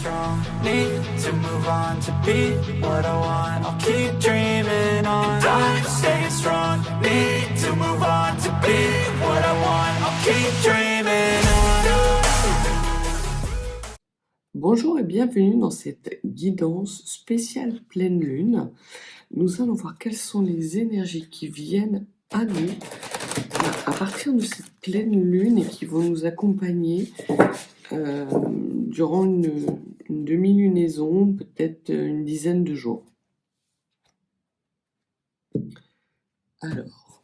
strong, need to move on to be what I want. I'll keep dreaming on. And I'm staying strong, need to move on to be what I want. I'll keep dreaming on. Bonjour et bienvenue dans cette guidance spéciale pleine lune. Nous allons voir quelles sont les énergies qui viennent à nous à partir de cette pleine lune et qui vont nous accompagner durant une demi-lunaison, peut-être une dizaine de jours. Alors,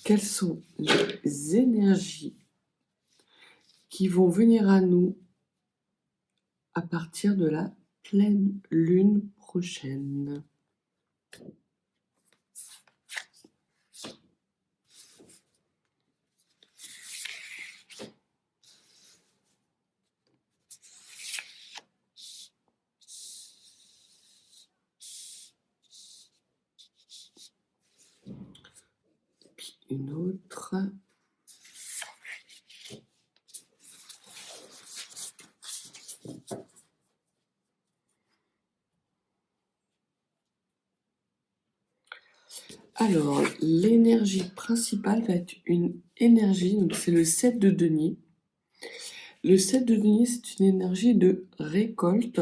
quelles sont les énergies qui vont venir à nous à partir de la pleine lune prochaine? Puis une autre. Alors, l'énergie principale va être une énergie, donc c'est le 7 de denier. Le 7 de denier, c'est une énergie de récolte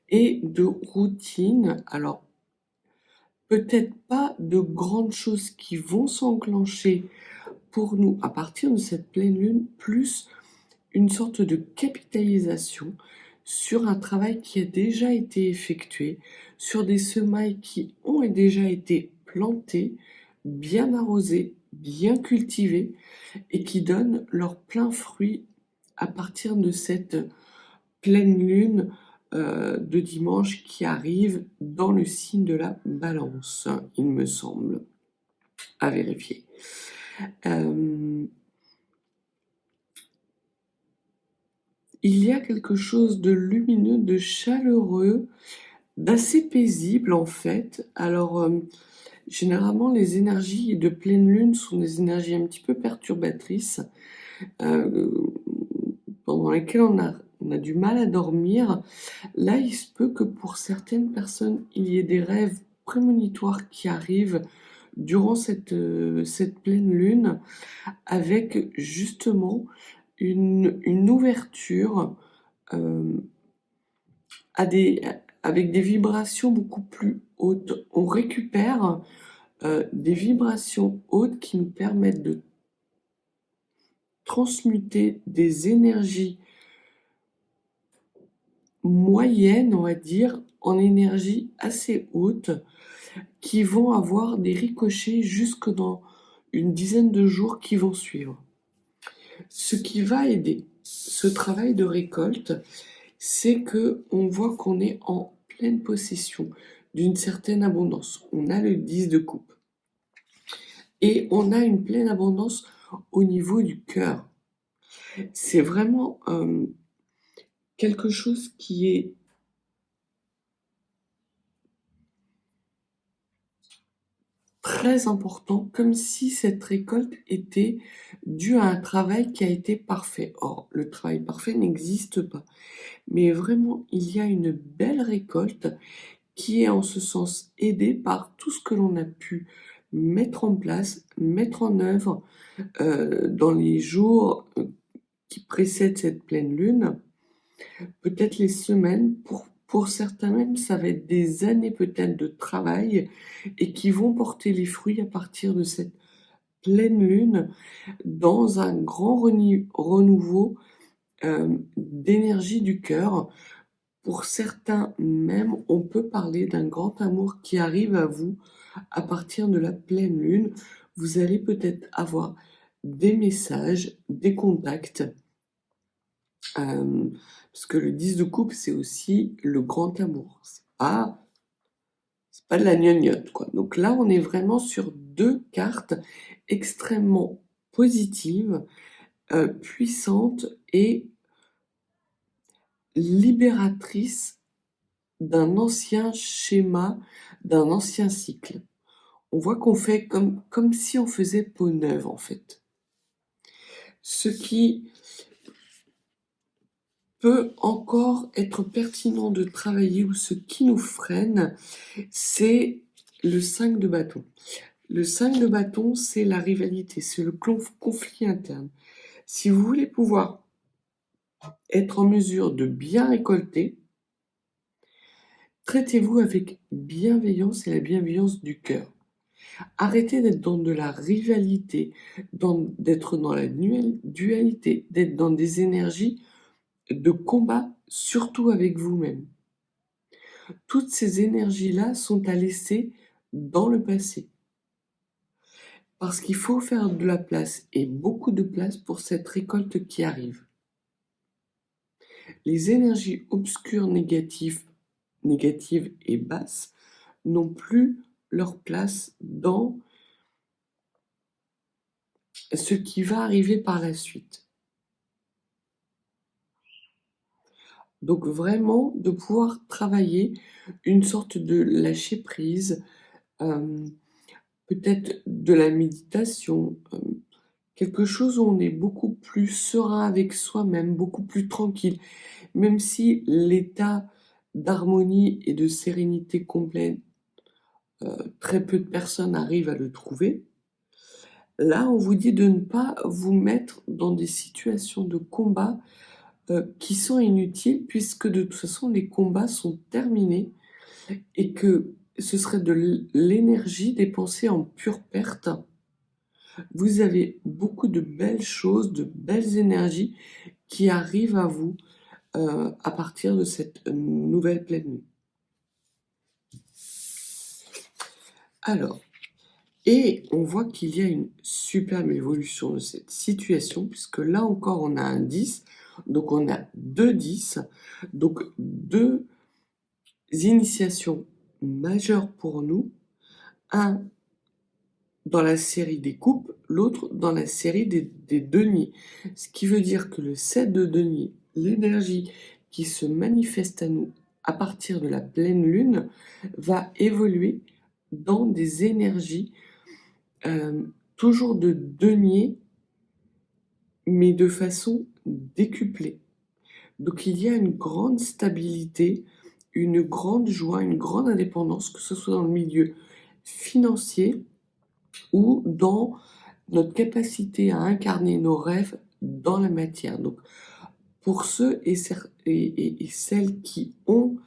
et de routine. Alors, peut-être pas de grandes choses qui vont s'enclencher pour nous à partir de cette pleine lune, plus une sorte de capitalisation sur un travail qui a déjà été effectué, sur des semailles qui ont déjà été plantées, bien arrosées, bien cultivées et qui donnent leur plein fruit à partir de cette pleine lune de dimanche qui arrive dans le signe de la Balance, il me semble, à vérifier. Il y a quelque chose de lumineux, de chaleureux, d'assez paisible en fait. Alors, généralement, les énergies de pleine lune sont des énergies un petit peu perturbatrices, pendant lesquelles on a du mal à dormir. Là, il se peut que pour certaines personnes, il y ait des rêves prémonitoires qui arrivent durant cette pleine lune, avec justement une ouverture avec des vibrations beaucoup plus hautes. On récupère des vibrations hautes qui nous permettent de transmuter des énergies moyennes, on va dire, en énergies assez hautes qui vont avoir des ricochets jusque dans une dizaine de jours qui vont suivre. Ce qui va aider ce travail de récolte, c'est que on voit qu'on est en pleine possession d'une certaine abondance. On a le 10 de coupe. Et on a une pleine abondance au niveau du cœur. C'est vraiment quelque chose qui est très important, comme si cette récolte était due à un travail qui a été parfait. Or, le travail parfait n'existe pas. Mais vraiment, il y a une belle récolte qui est en ce sens aidée par tout ce que l'on a pu mettre en place, mettre en œuvre dans les jours qui précèdent cette pleine lune, peut-être les semaines, pour certains même, ça va être des années peut-être de travail et qui vont porter les fruits à partir de cette pleine lune dans un grand renouveau d'énergie du cœur. Pour certains même, on peut parler d'un grand amour qui arrive à vous à partir de la pleine lune. Vous allez peut-être avoir des messages, des contacts, parce que le 10 de coupe, c'est aussi le grand amour. C'est pas de la gnognotte, quoi. Donc là, on est vraiment sur deux cartes extrêmement positives, puissantes et libératrices d'un ancien schéma, d'un ancien cycle. On voit qu'on fait comme si on faisait peau neuve, en fait. Ce qui peut encore être pertinent de travailler ou ce qui nous freine, c'est le 5 de bâton. Le 5 de bâton, c'est la rivalité, c'est le conflit interne. Si vous voulez pouvoir être en mesure de bien récolter, traitez-vous avec bienveillance et la bienveillance du cœur. Arrêtez d'être dans de la rivalité, d'être dans la dualité, d'être dans des énergies de combat, surtout avec vous-même. Toutes ces énergies-là sont à laisser dans le passé. Parce qu'il faut faire de la place, et beaucoup de place, pour cette récolte qui arrive. Les énergies obscures négatives et basses n'ont plus leur place dans ce qui va arriver par la suite. Donc vraiment, de pouvoir travailler une sorte de lâcher prise, peut-être de la méditation, quelque chose où on est beaucoup plus serein avec soi-même, beaucoup plus tranquille. Même si l'état d'harmonie et de sérénité complète, très peu de personnes arrivent à le trouver. Là, on vous dit de ne pas vous mettre dans des situations de combat qui sont inutiles, puisque de toute façon, les combats sont terminés et que ce serait de l'énergie dépensée en pure perte. Vous avez beaucoup de belles choses, de belles énergies qui arrivent à vous à partir de cette nouvelle pleine lune. Alors, et on voit qu'il y a une superbe évolution de cette situation, puisque là encore on a un 10, donc on a 2 10, donc 2 initiations majeures pour nous, un dans la série des coupes, l'autre dans la série des deniers. Ce qui veut dire que le 7 de denier, l'énergie qui se manifeste à nous à partir de la pleine lune, va évoluer dans des énergies toujours de denier, mais de façon décuplée. Donc il y a une grande stabilité, une grande joie, une grande indépendance, que ce soit dans le milieu financier ou dans notre capacité à incarner nos rêves dans la matière. Donc pour ceux et celles qui sont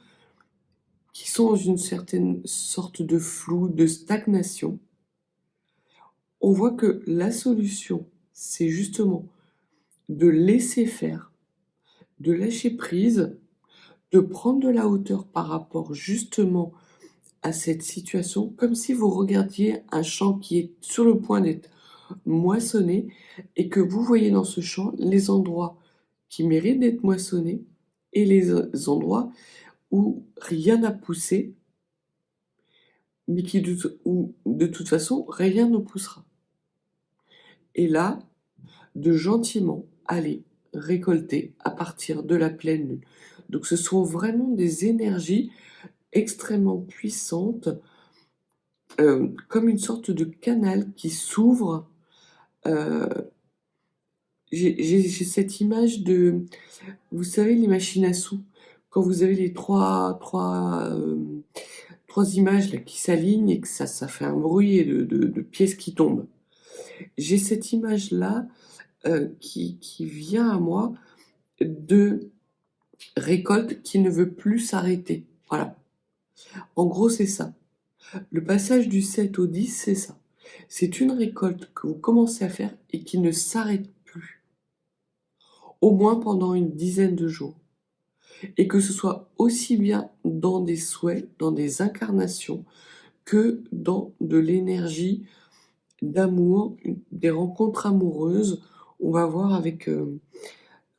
dans une certaine sorte de flou, de stagnation, on voit que la solution, c'est justement de laisser faire, de lâcher prise, de prendre de la hauteur par rapport justement à cette situation, comme si vous regardiez un champ qui est sur le point d'être moissonné et que vous voyez dans ce champ les endroits qui méritent d'être moissonnés et les endroits où rien n'a poussé, mais où de toute façon rien ne poussera. Et là, de gentiment aller récolter à partir de la pleine lune. Donc ce sont vraiment des énergies extrêmement puissantes, comme une sorte de canal qui s'ouvre. J'ai cette image de, vous savez, les machines à sous, quand vous avez les trois images là, qui s'alignent et que ça fait un bruit et de pièces qui tombent. J'ai cette image-là qui vient à moi de récolte qui ne veut plus s'arrêter. Voilà. En gros, c'est ça. Le passage du 7 au 10, c'est ça. C'est une récolte que vous commencez à faire et qui ne s'arrête plus. Au moins pendant une dizaine de jours. Et que ce soit aussi bien dans des souhaits, dans des incarnations, que dans de l'énergie d'amour, des rencontres amoureuses. On va voir avec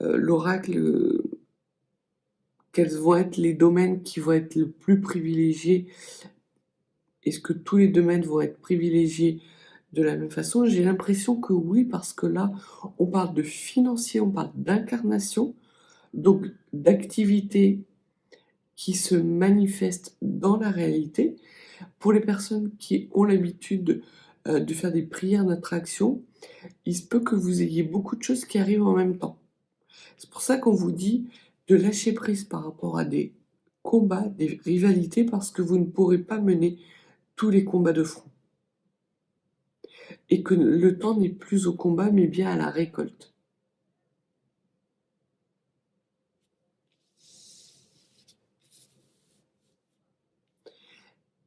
l'oracle quels vont être les domaines qui vont être le plus privilégiés. Est-ce que tous les domaines vont être privilégiés de la même façon? J'ai l'impression que oui, parce que là, on parle de financier, on parle d'incarnation, donc d'activités qui se manifestent dans la réalité. Pour les personnes qui ont l'habitude de faire des prières d'attraction, il se peut que vous ayez beaucoup de choses qui arrivent en même temps. C'est pour ça qu'on vous dit de lâcher prise par rapport à des combats, des rivalités, parce que vous ne pourrez pas mener tous les combats de front. Et que le temps n'est plus au combat, mais bien à la récolte.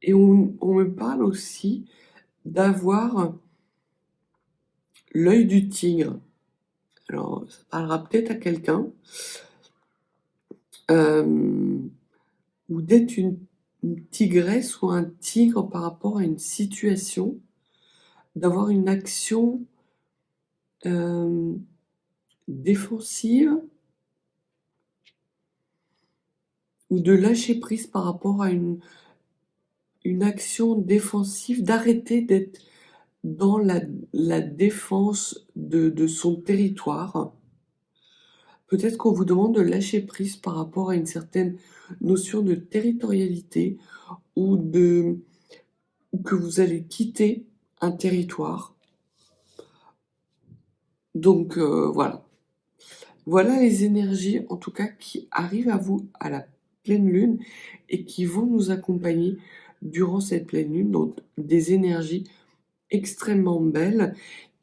Et on me parle aussi d'avoir l'œil du tigre. Alors, ça parlera peut-être à quelqu'un. Ou d'être une tigresse ou un tigre par rapport à une situation, d'avoir une action défensive ou de lâcher prise par rapport à une action défensive, d'arrêter d'être dans la défense de son territoire. Peut-être qu'on vous demande de lâcher prise par rapport à une certaine notion de territorialité ou que vous allez quitter un territoire. Donc voilà. Voilà les énergies, en tout cas, qui arrivent à vous à la pleine lune et qui vont nous accompagner durant cette pleine lune. Donc des énergies extrêmement belles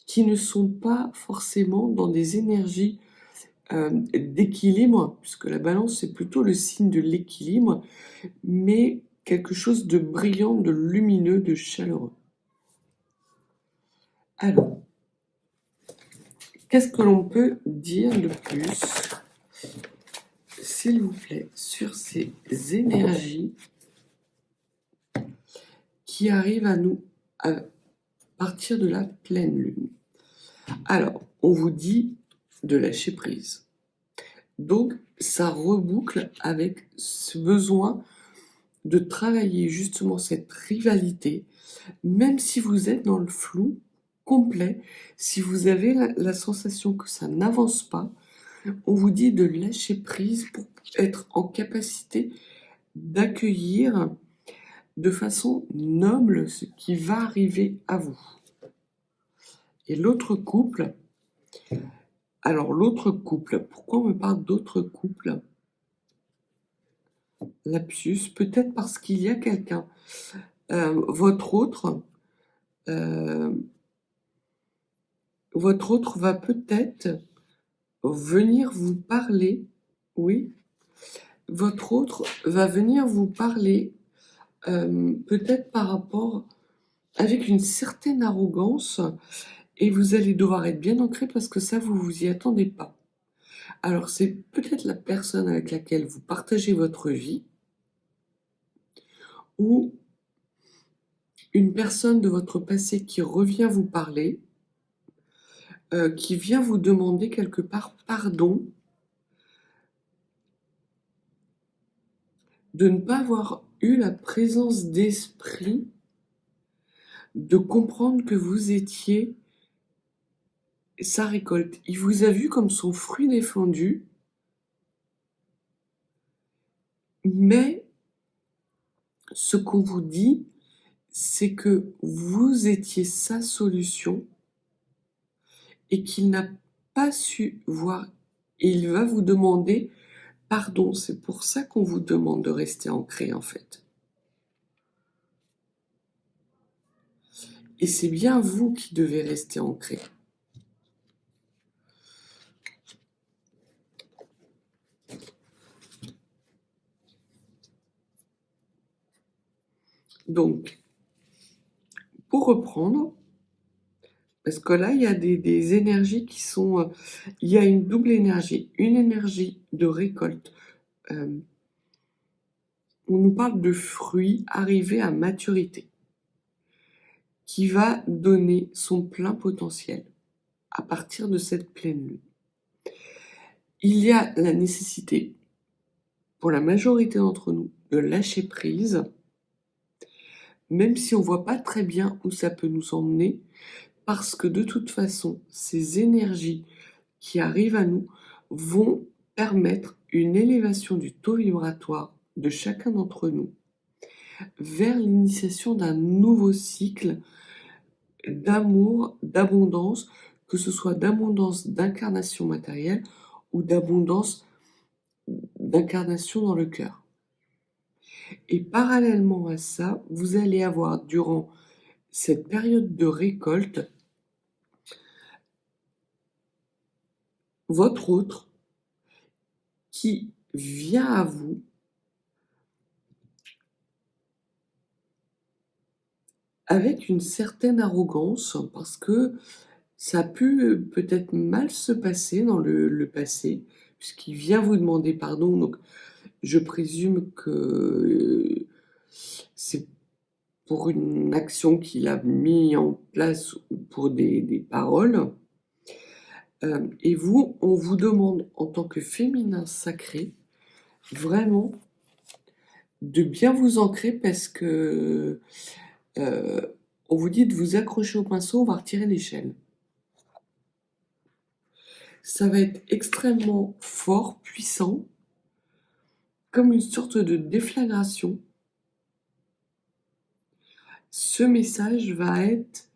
qui ne sont pas forcément dans des énergies d'équilibre, puisque la balance c'est plutôt le signe de l'équilibre, mais quelque chose de brillant, de lumineux, de chaleureux. Alors, qu'est-ce que l'on peut dire de plus, s'il vous plaît, sur ces énergies qui arrivent à nous à partir de la pleine lune? Alors, on vous dit de lâcher prise. Donc, ça reboucle avec ce besoin de travailler justement cette rivalité, même si vous êtes dans le flou complet, si vous avez la sensation que ça n'avance pas, on vous dit de lâcher prise pour être en capacité d'accueillir de façon noble ce qui va arriver à vous. Et l'autre couple, alors l'autre couple, pourquoi on me parle d'autre couple? Lapsus, peut-être parce qu'il y a quelqu'un, votre autre va peut-être venir vous parler, oui, votre autre va venir vous parler peut-être par rapport avec une certaine arrogance et vous allez devoir être bien ancré parce que ça, vous vous y attendez pas. Alors, c'est peut-être la personne avec laquelle vous partagez votre vie ou une personne de votre passé qui revient vous parler, qui vient vous demander quelque part pardon de ne pas avoir eu la présence d'esprit de comprendre que vous étiez sa récolte. Il vous a vu comme son fruit défendu, mais ce qu'on vous dit, c'est que vous étiez sa solution et qu'il n'a pas su voir. Et il va vous demander pardon. C'est pour ça qu'on vous demande de rester ancré, en fait. Et c'est bien vous qui devez rester ancré. Donc, pour reprendre, parce que là, il y a des énergies qui sont... il y a une double énergie. Une énergie de récolte. On nous parle de fruits arrivés à maturité, qui va donner son plein potentiel à partir de cette pleine lune. Il y a la nécessité, pour la majorité d'entre nous, de lâcher prise, même si on ne voit pas très bien où ça peut nous emmener, parce que de toute façon, ces énergies qui arrivent à nous vont permettre une élévation du taux vibratoire de chacun d'entre nous vers l'initiation d'un nouveau cycle d'amour, d'abondance, que ce soit d'abondance d'incarnation matérielle ou d'abondance d'incarnation dans le cœur. Et parallèlement à ça, vous allez avoir durant cette période de récolte votre autre qui vient à vous avec une certaine arrogance parce que ça a pu peut-être mal se passer dans le passé, puisqu'il vient vous demander pardon. Donc, je présume que c'est pour une action qu'il a mis en place ou pour des paroles. Et vous, on vous demande en tant que féminin sacré, vraiment de bien vous ancrer parce que on vous dit de vous accrocher au pinceau, on va retirer l'échelle. Ça va être extrêmement fort, puissant, comme une sorte de déflagration. Ce message va être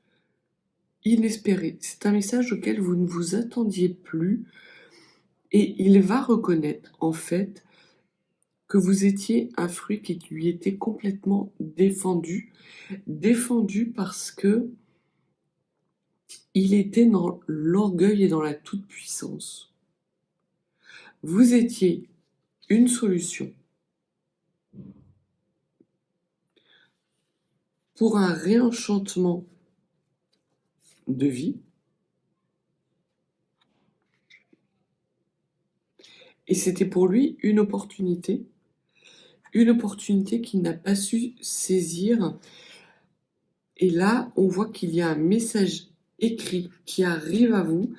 inespéré. C'est un message auquel vous ne vous attendiez plus et il va reconnaître en fait que vous étiez un fruit qui lui était complètement défendu parce que il était dans l'orgueil et dans la toute-puissance. Vous étiez une solution pour un réenchantement de vie. Et c'était pour lui une opportunité qu'il n'a pas su saisir. Et là, on voit qu'il y a un message écrit qui arrive à vous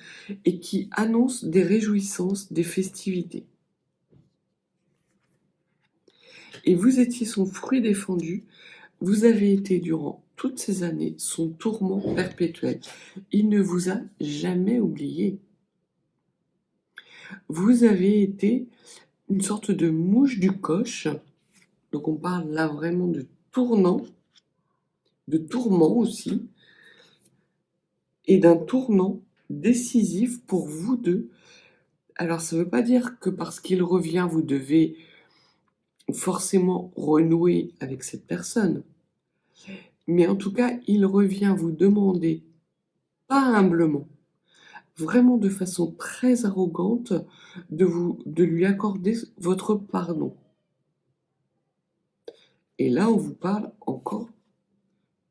et qui annonce des réjouissances, des festivités. Et vous étiez son fruit défendu, vous avez été durant toutes ces années son tourment perpétuel. Il ne vous a jamais oublié. Vous avez été une sorte de mouche du coche, donc on parle là vraiment de tournant, de tourment aussi, et d'un tournant décisif pour vous deux. Alors ça ne veut pas dire que parce qu'il revient, vous devez forcément renouer avec cette personne. Mais en tout cas, il revient vous demander, pas humblement, vraiment de façon très arrogante, de lui accorder votre pardon. Et là, on vous parle encore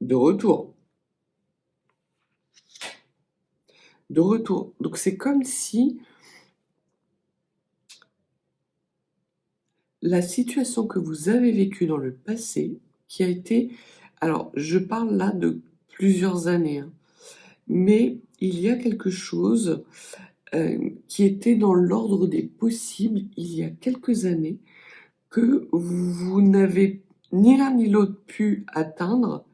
de retour. De retour. Donc c'est comme si la situation que vous avez vécue dans le passé, qui a été... Alors, je parle là de plusieurs années, hein, mais il y a quelque chose qui était dans l'ordre des possibles il y a quelques années que vous n'avez ni l'un ni l'autre pu atteindre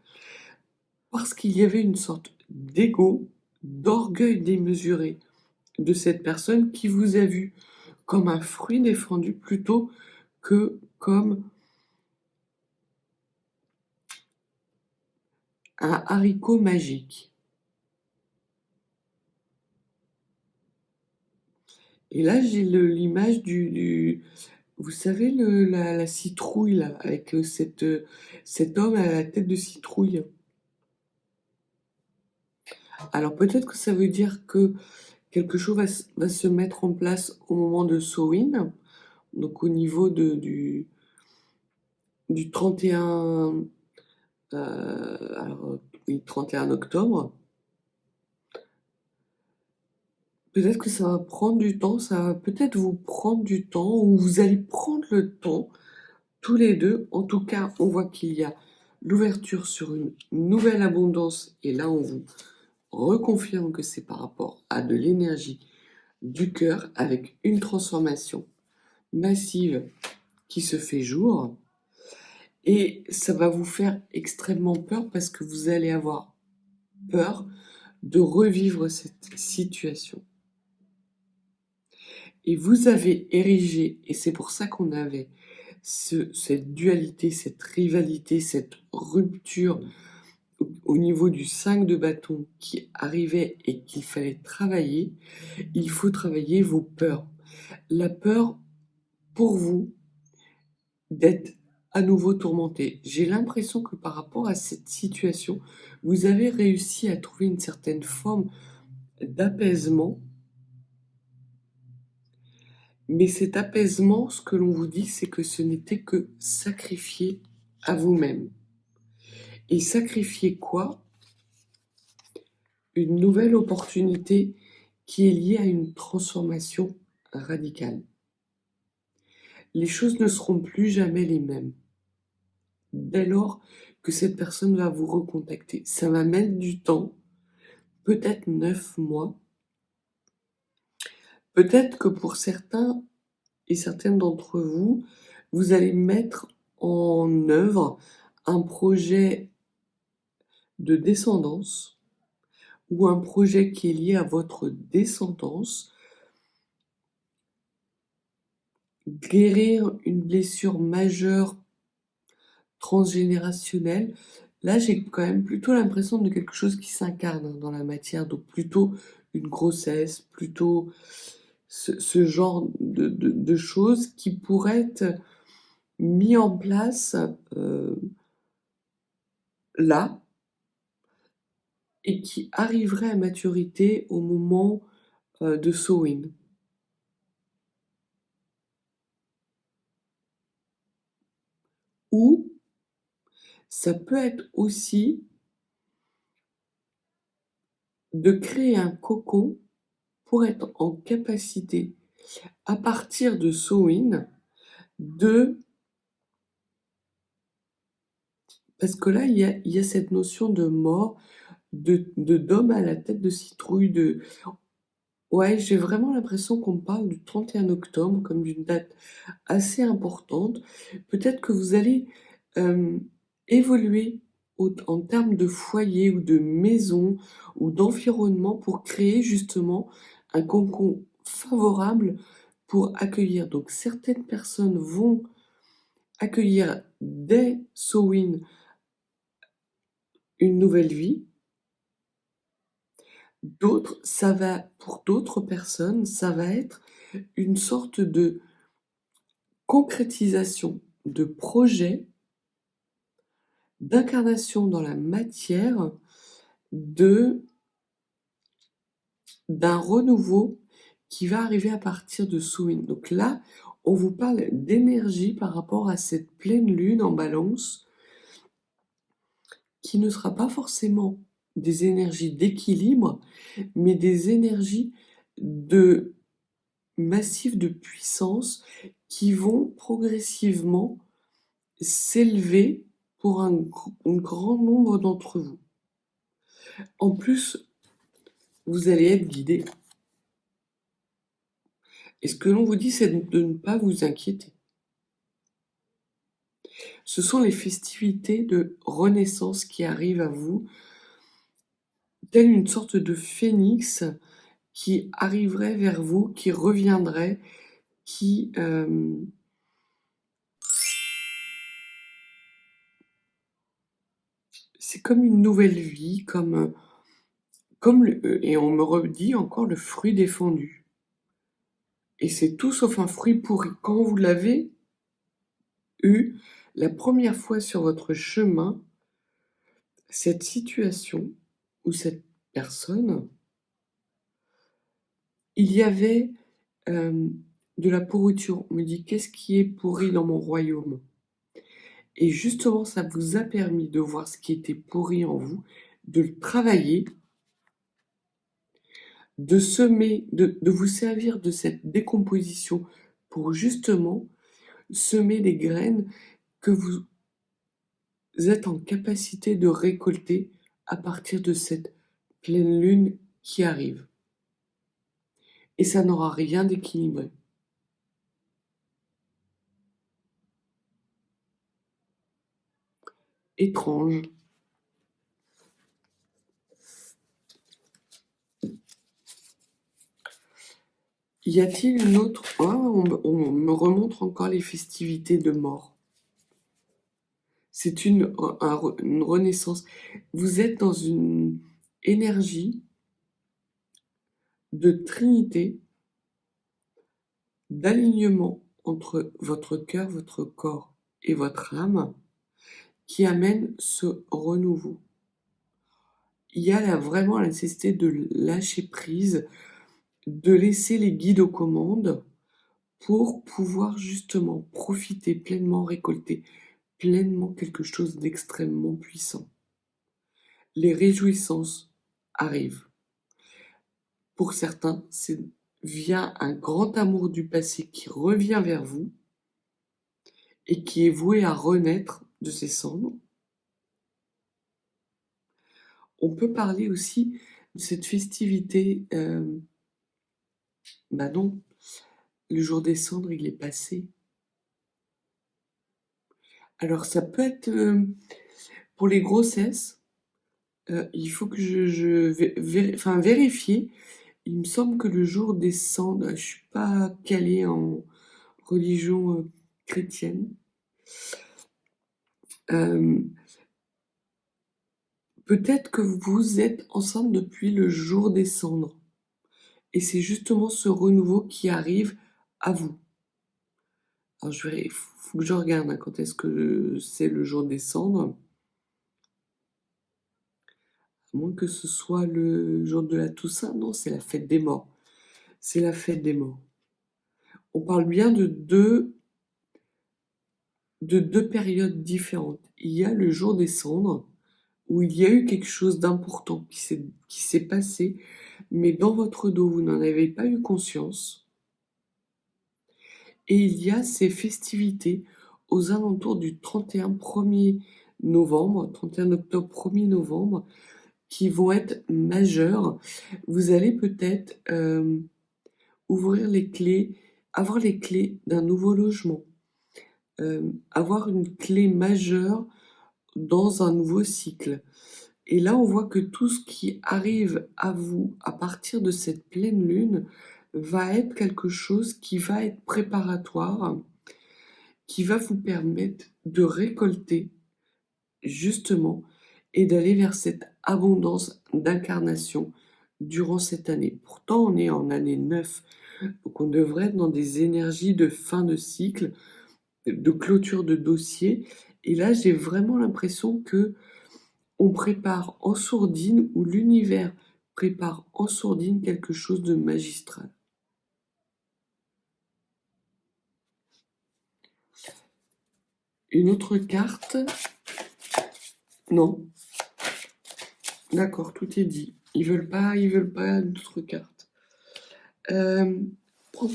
parce qu'il y avait une sorte d'ego, d'orgueil démesuré de cette personne qui vous a vu comme un fruit défendu plutôt que comme un haricot magique. Et là, j'ai l'image vous savez, la citrouille, là, avec cet homme à la tête de citrouille. Alors peut-être que ça veut dire que quelque chose va se mettre en place au moment de Samhain, donc au niveau du 31, alors, oui, 31 octobre. Peut-être que ça va prendre du temps, ça va peut-être vous prendre du temps, ou vous allez prendre le temps, tous les deux. En tout cas, on voit qu'il y a l'ouverture sur une nouvelle abondance, et là, on vous reconfirme que c'est par rapport à de l'énergie du cœur, avec une transformation massive qui se fait jour. Et ça va vous faire extrêmement peur parce que vous allez avoir peur de revivre cette situation. Et vous avez érigé, et c'est pour ça qu'on avait cette dualité, cette rivalité, cette rupture au niveau du 5 de bâton qui arrivait et qu'il fallait travailler, il faut travailler vos peurs. La peur pour vous d'être à nouveau tourmenté. J'ai l'impression que par rapport à cette situation, vous avez réussi à trouver une certaine forme d'apaisement, mais cet apaisement, ce que l'on vous dit, c'est que ce n'était que sacrifier à vous-même. Et sacrifier quoi? Une nouvelle opportunité qui est liée à une transformation radicale. Les choses ne seront plus jamais les mêmes dès lors que cette personne va vous recontacter. Ça va mettre du temps, peut-être 9 mois. Peut-être que pour certains et certaines d'entre vous, vous allez mettre en œuvre un projet de descendance ou un projet qui est lié à votre descendance, guérir une blessure majeure transgénérationnelle. Là, j'ai quand même plutôt l'impression de quelque chose qui s'incarne dans la matière, donc plutôt une grossesse, plutôt ce genre de choses qui pourraient être mis en place là et qui arriveraient à maturité au moment de Samhain. Ou ça peut être aussi de créer un cocon pour être en capacité, à partir de Samhain, de... Parce que là, il y a cette notion de mort, d'homme à la tête de citrouille, de... Ouais, j'ai vraiment l'impression qu'on parle du 31 octobre comme d'une date assez importante. Peut-être que vous allez évoluer en termes de foyer ou de maison ou d'environnement pour créer justement un cocon favorable pour accueillir. Donc certaines personnes vont accueillir dès Samhain une nouvelle vie. D'autres, pour d'autres personnes, ça va être une sorte de concrétisation de projet, d'incarnation dans la matière, d'un renouveau qui va arriver à partir de Samhain. Donc là, on vous parle d'énergie par rapport à cette pleine lune en balance, qui ne sera pas forcément des énergies d'équilibre, mais des énergies massives de puissance qui vont progressivement s'élever pour un grand nombre d'entre vous. En plus, vous allez être guidé. Et ce que l'on vous dit, c'est de ne pas vous inquiéter. Ce sont les festivités de renaissance qui arrivent à vous, telle une sorte de phénix qui arriverait vers vous, qui reviendrait, qui... c'est comme une nouvelle vie, et on me redit encore le fruit défendu. Et c'est tout sauf un fruit pourri. Quand vous l'avez eu la première fois sur votre chemin, cette situation ou cette personne, il y avait de la pourriture. On me dit, qu'est-ce qui est pourri dans mon royaume? Et justement, ça vous a permis de voir ce qui était pourri en vous, de le travailler, de semer, de vous servir de cette décomposition pour justement semer des graines que vous êtes en capacité de récolter à partir de cette pleine lune qui arrive. Et ça n'aura rien d'équilibré. Étrange. Y a-t-il une autre... on me remontre encore les festivités de mort. C'est une renaissance. Vous êtes dans une énergie de trinité, d'alignement entre votre cœur, votre corps et votre âme qui amène ce renouveau. Il y a là vraiment la nécessité de lâcher prise, de laisser les guides aux commandes pour pouvoir justement profiter pleinement, récolter pleinement quelque chose d'extrêmement puissant. Les réjouissances arrivent. Pour certains, c'est via un grand amour du passé qui revient vers vous et qui est voué à renaître de ses cendres. On peut parler aussi de cette festivité. Non, le jour des cendres, il est passé. Alors ça peut être pour les grossesses. Il faut que je vérifier. Il me semble que le jour des cendres, je suis pas calée en religion chrétienne. Peut-être que vous êtes ensemble depuis le jour des cendres. Et c'est justement ce renouveau qui arrive à vous. Alors il faut que je regarde quand est-ce que c'est le jour des cendres. À moins que ce soit le jour de la Toussaint. Non, c'est la fête des morts. C'est la fête des morts. On parle bien de deux périodes différentes. Il y a le jour des cendres, où il y a eu quelque chose d'important qui s'est passé, mais dans votre dos, vous n'en avez pas eu conscience. Et il y a ces festivités aux alentours du 31 novembre, 31 octobre, 1er novembre, qui vont être majeures. Vous allez peut-être ouvrir les clés, avoir les clés d'un nouveau logement, avoir une clé majeure dans un nouveau cycle. Et là, on voit que tout ce qui arrive à vous à partir de cette pleine lune va être quelque chose qui va être préparatoire, qui va vous permettre de récolter justement et d'aller vers cette abondance d'incarnation durant cette année. Pourtant, on est en année 9, donc on devrait être dans des énergies de fin de cycle, de clôture de dossier. Et là, j'ai vraiment l'impression que on prépare en sourdine, ou l'univers prépare en sourdine quelque chose de magistral. Une autre carte? Non. D'accord, tout est dit. Ils veulent pas d'autres cartes. Prends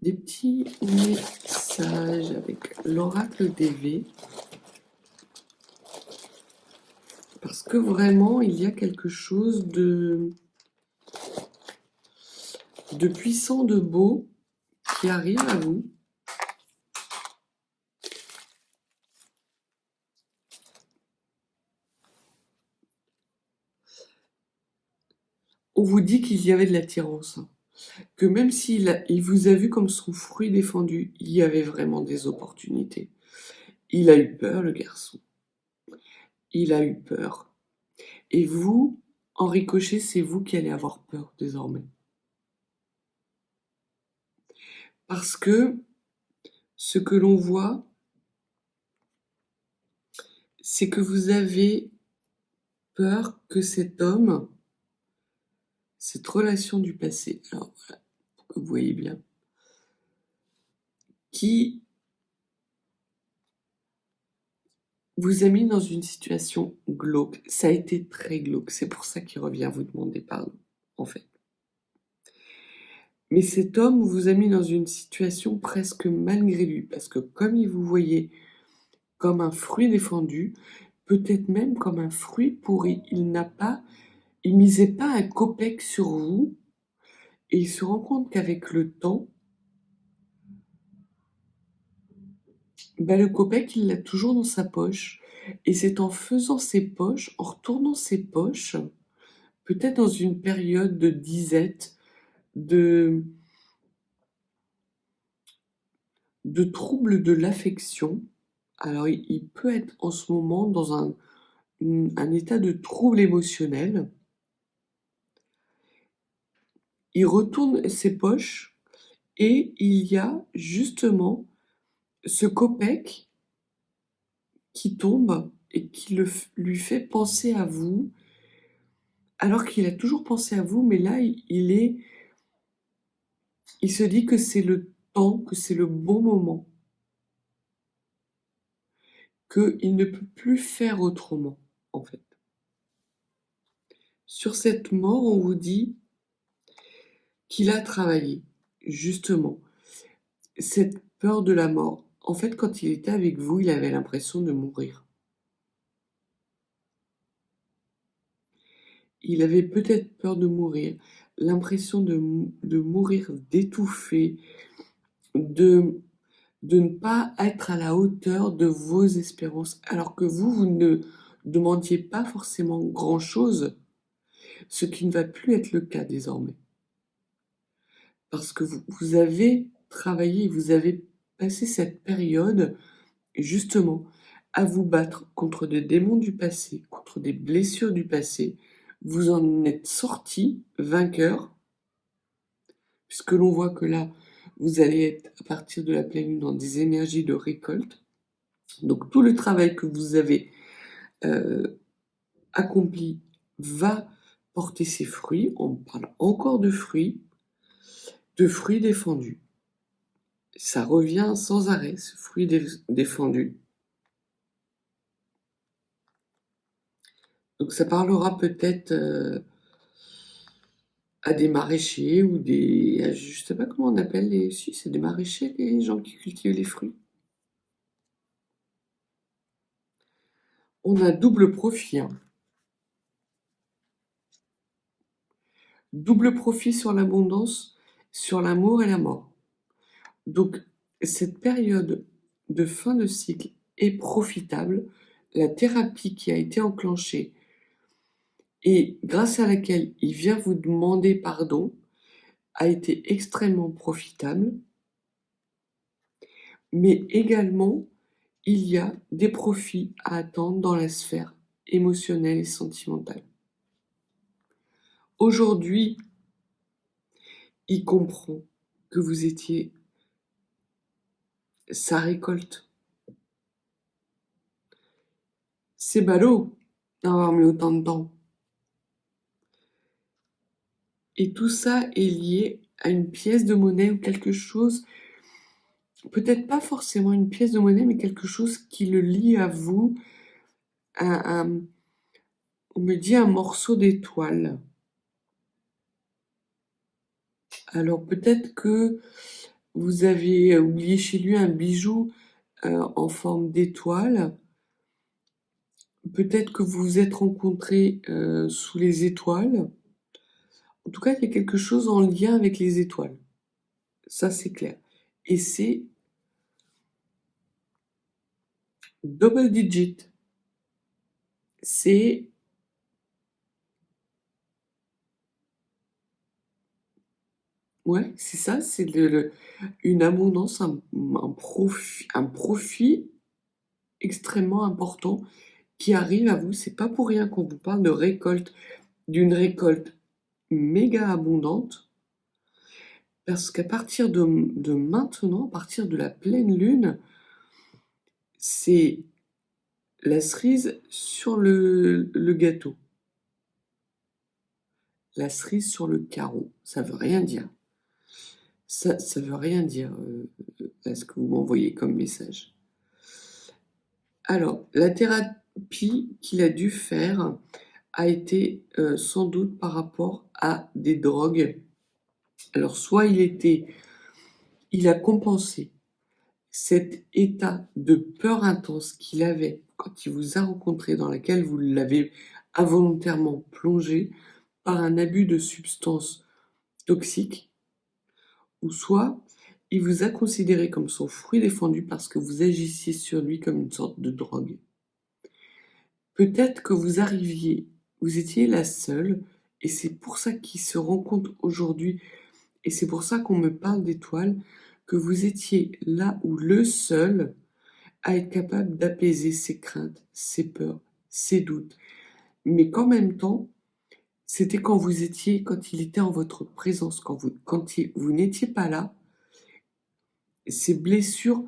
des petits messages avec l'oracle des V. Parce que vraiment, il y a quelque chose de puissant, de beau qui arrive à vous. On vous dit qu'il y avait de l'attirance, que même s'il vous a vu comme son fruit défendu, il y avait vraiment des opportunités. Il a eu peur, le garçon. Il a eu peur. Et vous, en ricochet, c'est vous qui allez avoir peur désormais. Parce que ce que l'on voit, c'est que vous avez peur que cet homme, cette relation du passé, alors voilà, pour que vous voyez bien, qui vous a mis dans une situation glauque. Ça a été très glauque, c'est pour ça qu'il revient vous demander pardon, en fait. Mais cet homme vous a mis dans une situation presque malgré lui, parce que comme il vous voyait comme un fruit défendu, peut-être même comme un fruit pourri, il misait pas un copec sur vous, et il se rend compte qu'avec le temps, le copec, il l'a toujours dans sa poche. Et c'est en faisant ses poches, en retournant ses poches, peut-être dans une période de disette, de de troubles de l'affection. Alors il peut être en ce moment dans un état de trouble émotionnel. Il retourne ses poches et il y a justement ce copec qui tombe et qui lui fait penser à vous, alors qu'il a toujours pensé à vous, mais là il se dit que c'est le temps, que c'est le bon moment, qu'il ne peut plus faire autrement, en fait. Sur cette mort, on vous dit qu'il a travaillé, justement, cette peur de la mort. En fait, quand il était avec vous, il avait l'impression de mourir. Il avait peut-être peur de mourir, l'impression de mourir, d'étouffer, de ne pas être à la hauteur de vos espérances, alors que vous ne demandiez pas forcément grand-chose, ce qui ne va plus être le cas désormais. Parce que vous avez travaillé, vous avez passé cette période justement à vous battre contre des démons du passé, contre des blessures du passé. Vous en êtes sorti vainqueur, puisque l'on voit que là, vous allez être à partir de la pleine lune dans des énergies de récolte. Donc tout le travail que vous avez accompli va porter ses fruits. On parle encore de fruits défendus. Ça revient sans arrêt, ce fruit défendu. Donc ça parlera peut-être à des maraîchers ou je sais pas comment on appelle si c'est des maraîchers, les gens qui cultivent les fruits. On a double profit, hein. Double profit sur l'abondance, sur l'amour et la mort. Donc cette période de fin de cycle est profitable. La thérapie qui a été enclenchée et grâce à laquelle il vient vous demander pardon a été extrêmement profitable. Mais également, il y a des profits à attendre dans la sphère émotionnelle et sentimentale. Aujourd'hui, il comprend que vous étiez sa récolte. C'est ballot d'avoir mis autant de temps. Et tout ça est lié à une pièce de monnaie ou quelque chose, peut-être pas forcément une pièce de monnaie, mais quelque chose qui le lie à vous, on me dit un morceau d'étoile. Alors peut-être que vous avez oublié chez lui un bijou en forme d'étoile. Peut-être que vous vous êtes rencontrés sous les étoiles. En tout cas, il y a quelque chose en lien avec les étoiles. Ça, c'est clair. Et c'est double digit. C'est ouais, c'est ça, c'est une abondance, un profit extrêmement important qui arrive à vous. C'est pas pour rien qu'on vous parle de récolte, d'une récolte méga abondante, parce qu'à partir de maintenant, à partir de la pleine lune, c'est la cerise sur le gâteau. La cerise sur le carreau, ça veut rien dire. Ça veut rien dire, ce que vous m'envoyez comme message. Alors, la thérapie qu'il a dû faire a été sans doute par rapport à des drogues. Alors, soit il a compensé cet état de peur intense qu'il avait quand il vous a rencontré, dans laquelle vous l'avez involontairement plongé par un abus de substances toxiques, ou soit il vous a considéré comme son fruit défendu parce que vous agissiez sur lui comme une sorte de drogue. Peut-être que vous étiez la seule, et c'est pour ça qu'il se rend compte aujourd'hui, et c'est pour ça qu'on me parle d'étoiles, que vous étiez là où le seul à être capable d'apaiser ses craintes, ses peurs, ses doutes. Mais qu'en même temps, c'était quand il était en votre présence, vous n'étiez pas là, ces blessures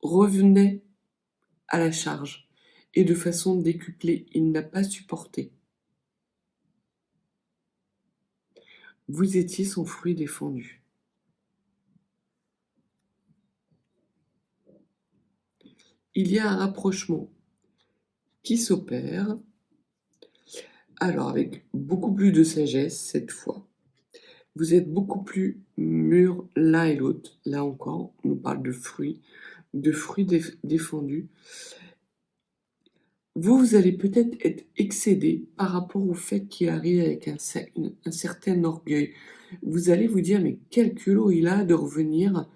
revenaient à la charge et de façon décuplée. Il n'a pas supporté. Vous étiez son fruit défendu. Il y a un rapprochement qui s'opère, alors avec beaucoup plus de sagesse cette fois. Vous êtes beaucoup plus mûrs l'un et l'autre. Là encore, on nous parle de fruits défendus. Vous allez peut-être être excédé par rapport au fait qu'il arrive avec un certain orgueil. Vous allez vous dire, mais quel culot il a de revenir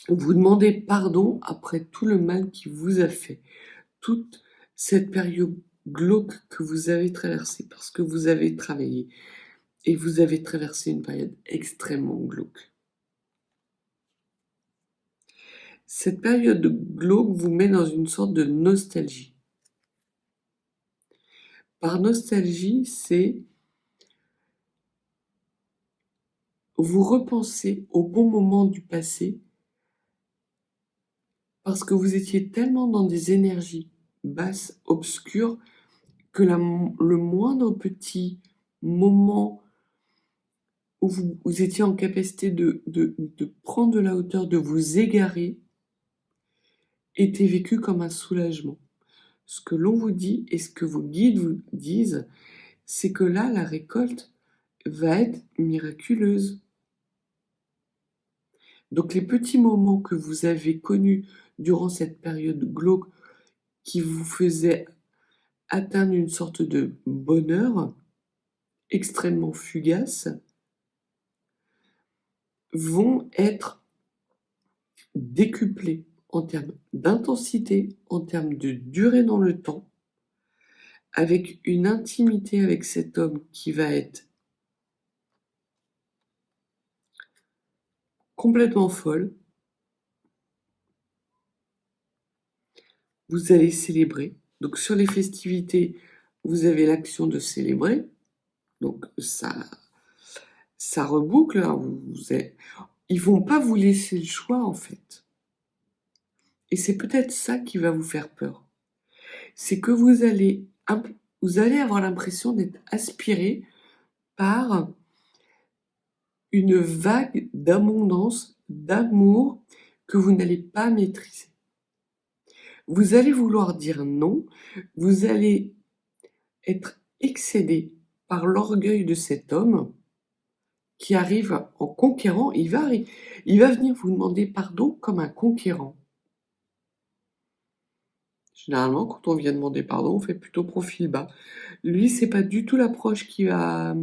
vous demander pardon après tout le mal qu'il vous a fait. Toute cette période glauque que vous avez traversée, parce que vous avez travaillé et vous avez traversé une période extrêmement glauque. Cette période glauque vous met dans une sorte de nostalgie. Par nostalgie, c'est vous repenser au bon moment du passé parce que vous étiez tellement dans des énergies basses, obscures, que le moindre petit moment où vous étiez en capacité de prendre de la hauteur, de vous égarer, était vécu comme un soulagement. Ce que l'on vous dit et ce que vos guides vous disent, c'est que là, la récolte va être miraculeuse. Donc les petits moments que vous avez connus durant cette période glauque qui vous faisaient atteindre une sorte de bonheur extrêmement fugace, vont être décuplés en termes d'intensité, en termes de durée dans le temps, avec une intimité avec cet homme qui va être complètement folle. Vous allez célébrer. Donc sur les festivités, vous avez l'action de célébrer. Donc ça reboucle. Hein. Ils vont pas vous laisser le choix en fait. Et c'est peut-être ça qui va vous faire peur. C'est que vous allez avoir l'impression d'être aspiré par une vague d'abondance, d'amour que vous n'allez pas maîtriser. Vous allez vouloir dire non, vous allez être excédé par l'orgueil de cet homme qui arrive en conquérant, il va venir vous demander pardon comme un conquérant. Généralement, quand on vient demander pardon, on fait plutôt profil bas. Lui, c'est pas du tout l'approche qu'il va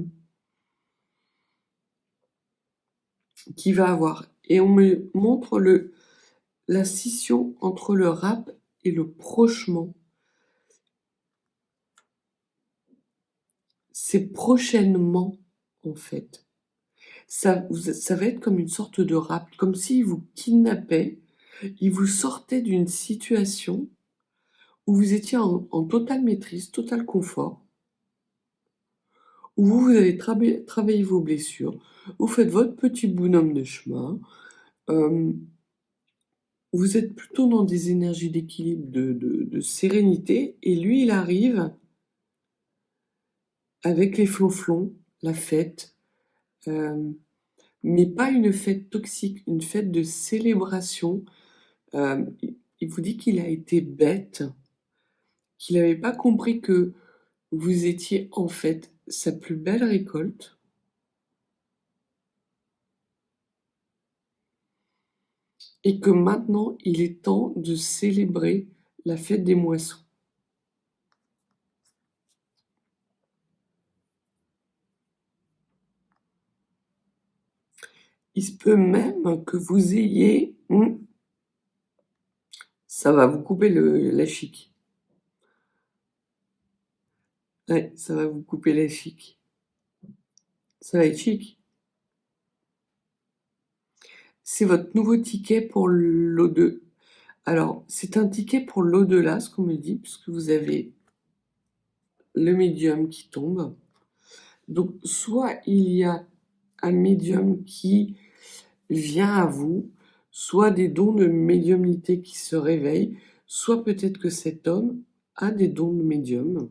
avoir. Et on me montre la scission entre le rap et le prochement. C'est prochainement, en fait. Ça va être comme une sorte de rap, comme s'il vous kidnappait, il vous sortait d'une situation où vous étiez en totale maîtrise, total confort, où vous avez travaillé vos blessures, vous faites votre petit bonhomme de chemin, vous êtes plutôt dans des énergies d'équilibre, de sérénité, et lui, il arrive avec les flonflons, la fête, mais pas une fête toxique, une fête de célébration. Il vous dit qu'il a été bête, qu'il n'avait pas compris que vous étiez en fait sa plus belle récolte. Et que maintenant, il est temps de célébrer la fête des moissons. Il se peut même que vous ayez... ça va vous couper la chic. Ouais, ça va vous couper la chic. Ça va être chic. c'est votre nouveau ticket pour l'au-delà. Alors, c'est un ticket pour l'au-delà, ce qu'on me dit, puisque vous avez le médium qui tombe. Donc, soit il y a un médium qui vient à vous, soit des dons de médiumnité qui se réveillent, soit peut-être que cet homme a des dons de médium,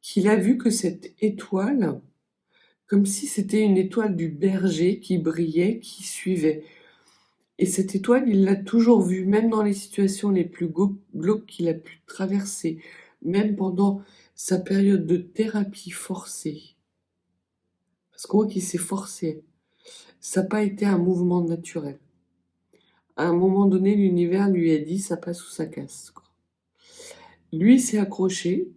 qu'il a vu que cette étoile, comme si c'était une étoile du berger qui brillait, qui suivait. Et cette étoile, il l'a toujours vue, même dans les situations les plus glauques qu'il a pu traverser, même pendant sa période de thérapie forcée. Parce qu'on voit qu'il s'est forcé. Ça n'a pas été un mouvement naturel. À un moment donné, l'univers lui a dit ça passe ou ça casse, quoi. Lui s'est accroché,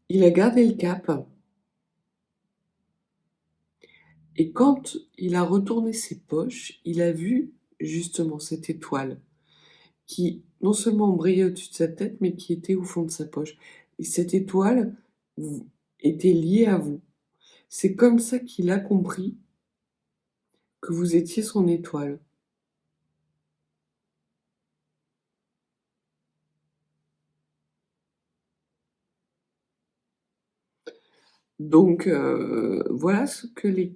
il a gardé le cap, et quand il a retourné ses poches, il a vu justement cette étoile qui non seulement brillait au-dessus de sa tête, mais qui était au fond de sa poche. Et cette étoile était liée à vous. C'est comme ça qu'il a compris que vous étiez son étoile. Donc voilà ce que les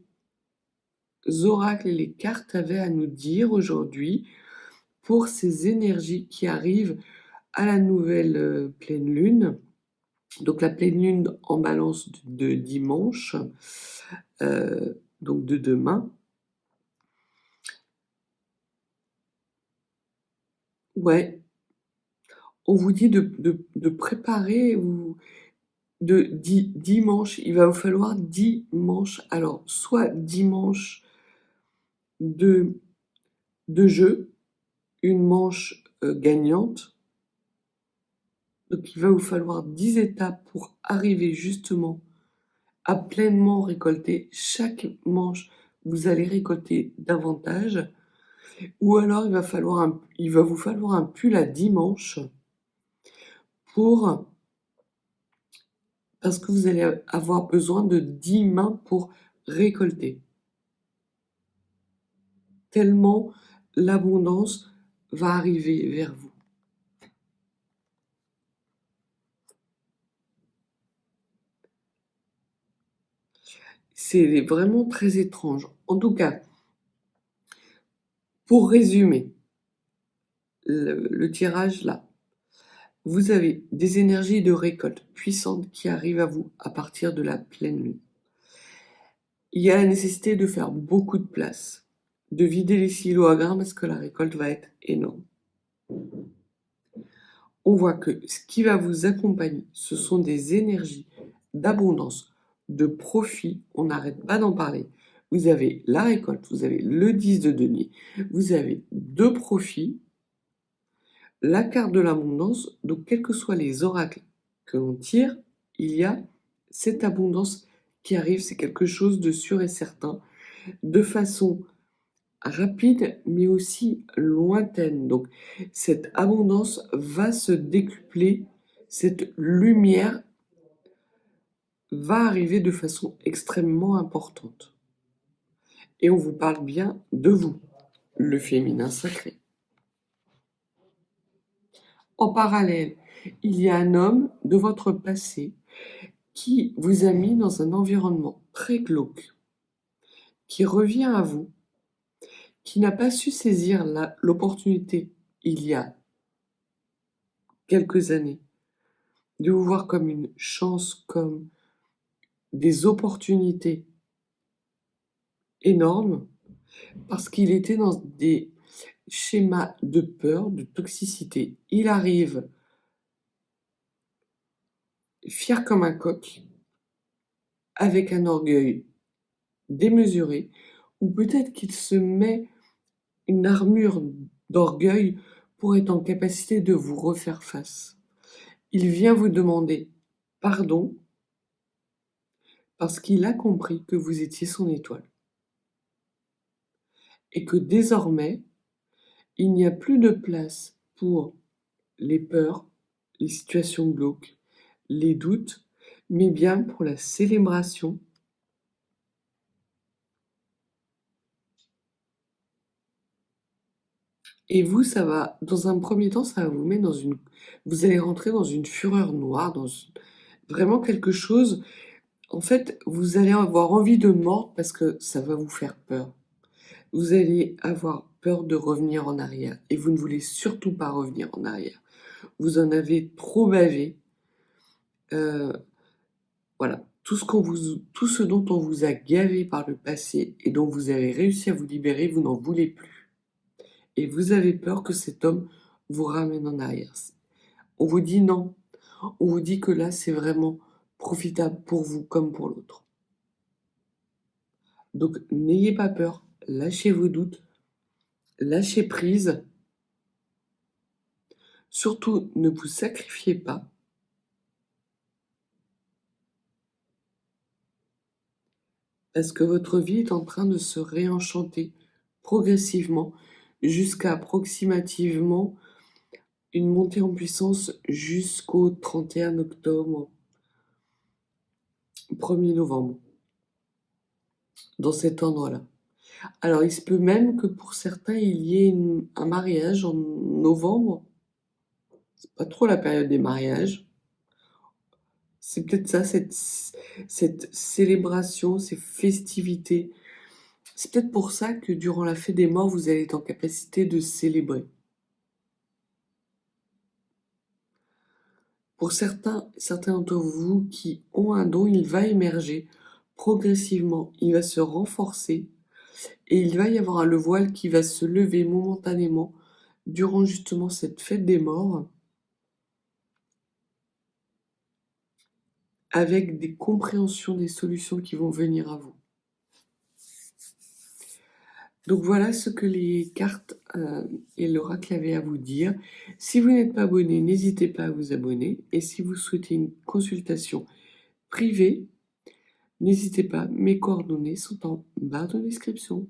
oracles et les cartes avaient à nous dire aujourd'hui pour ces énergies qui arrivent à la nouvelle pleine lune. Donc la pleine lune en balance de dimanche, donc de demain. Ouais, on vous dit de préparer, dimanche, il va vous falloir dimanche. Alors, soit dimanche de, de jeu, une manche gagnante. Donc, il va vous falloir 10 étapes pour arriver justement à pleinement récolter. Chaque manche, vous allez récolter davantage. Ou alors, il va vous falloir un pull à 10 manches parce que vous allez avoir besoin de 10 mains pour récolter. Tellement l'abondance va arriver vers vous. C'est vraiment très étrange. En tout cas, pour résumer le tirage là, vous avez des énergies de récolte puissantes qui arrivent à vous à partir de la pleine lune. Il y a la nécessité de faire beaucoup de place, de vider les silos à grains parce que la récolte va être énorme. On voit que ce qui va vous accompagner, ce sont des énergies d'abondance, de profit. On n'arrête pas d'en parler. Vous avez la récolte, vous avez le 10 de denier, vous avez deux profits, la carte de l'abondance. Donc, quels que soient les oracles que l'on tire, il y a cette abondance qui arrive. C'est quelque chose de sûr et certain, de façon rapide, mais aussi lointaine. Donc, cette abondance va se décupler, cette lumière va arriver de façon extrêmement importante. Et on vous parle bien de vous, le féminin sacré. En parallèle, il y a un homme de votre passé qui vous a mis dans un environnement très glauque, qui revient à vous, qui n'a pas su saisir l'opportunité il y a quelques années de vous voir comme une chance, comme des opportunités énormes, parce qu'il était dans des schémas de peur, de toxicité. Il arrive fier comme un coq, avec un orgueil démesuré, ou peut-être qu'il se met une armure d'orgueil pour être en capacité de vous refaire face. Il vient vous demander pardon parce qu'il a compris que vous étiez son étoile. Et que désormais, il n'y a plus de place pour les peurs, les situations glauques, les doutes, mais bien pour la célébration Et vous, ça va, dans un premier temps, ça va vous mettre dans une, vous allez rentrer dans une fureur noire, vraiment quelque chose. En fait, vous allez avoir envie de mordre parce que ça va vous faire peur. Vous allez avoir peur de revenir en arrière et vous ne voulez surtout pas revenir en arrière. Vous en avez trop bavé. Euh, voilà, tout ce dont on vous a gavé par le passé et dont vous avez réussi à vous libérer, vous n'en voulez plus. Et vous avez peur que cet homme vous ramène en arrière. On vous dit non. On vous dit que là, c'est vraiment profitable pour vous comme pour l'autre. Donc, n'ayez pas peur. Lâchez vos doutes. Lâchez prise. Surtout, ne vous sacrifiez pas. Parce que votre vie est en train de se réenchanter progressivement jusqu'à approximativement une montée en puissance jusqu'au 31 octobre, 1er novembre, dans cet endroit-là. Alors, il se peut même que pour certains, il y ait un mariage en novembre. C'est pas trop la période des mariages. C'est peut-être ça, cette célébration, ces festivités. C'est peut-être pour ça que durant la fête des morts, vous allez être en capacité de célébrer. Pour certains d'entre vous qui ont un don, il va émerger progressivement, il va se renforcer et il va y avoir le voile qui va se lever momentanément durant justement cette fête des morts avec des compréhensions des solutions qui vont venir à vous. Donc voilà ce que les cartes et l'oracle avaient à vous dire. Si vous n'êtes pas abonné, n'hésitez pas à vous abonner. Et si vous souhaitez une consultation privée, n'hésitez pas, mes coordonnées sont en barre de description.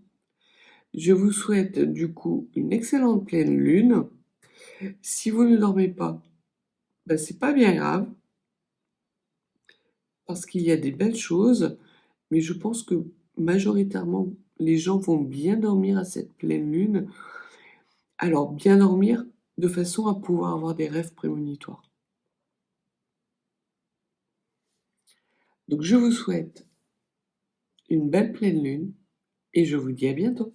Je vous souhaite du coup une excellente pleine lune. Si vous ne dormez pas, ben, c'est pas bien grave, parce qu'il y a des belles choses, mais je pense que majoritairement les gens vont bien dormir à cette pleine lune. Alors bien dormir de façon à pouvoir avoir des rêves prémonitoires. Donc je vous souhaite une belle pleine lune et je vous dis à bientôt.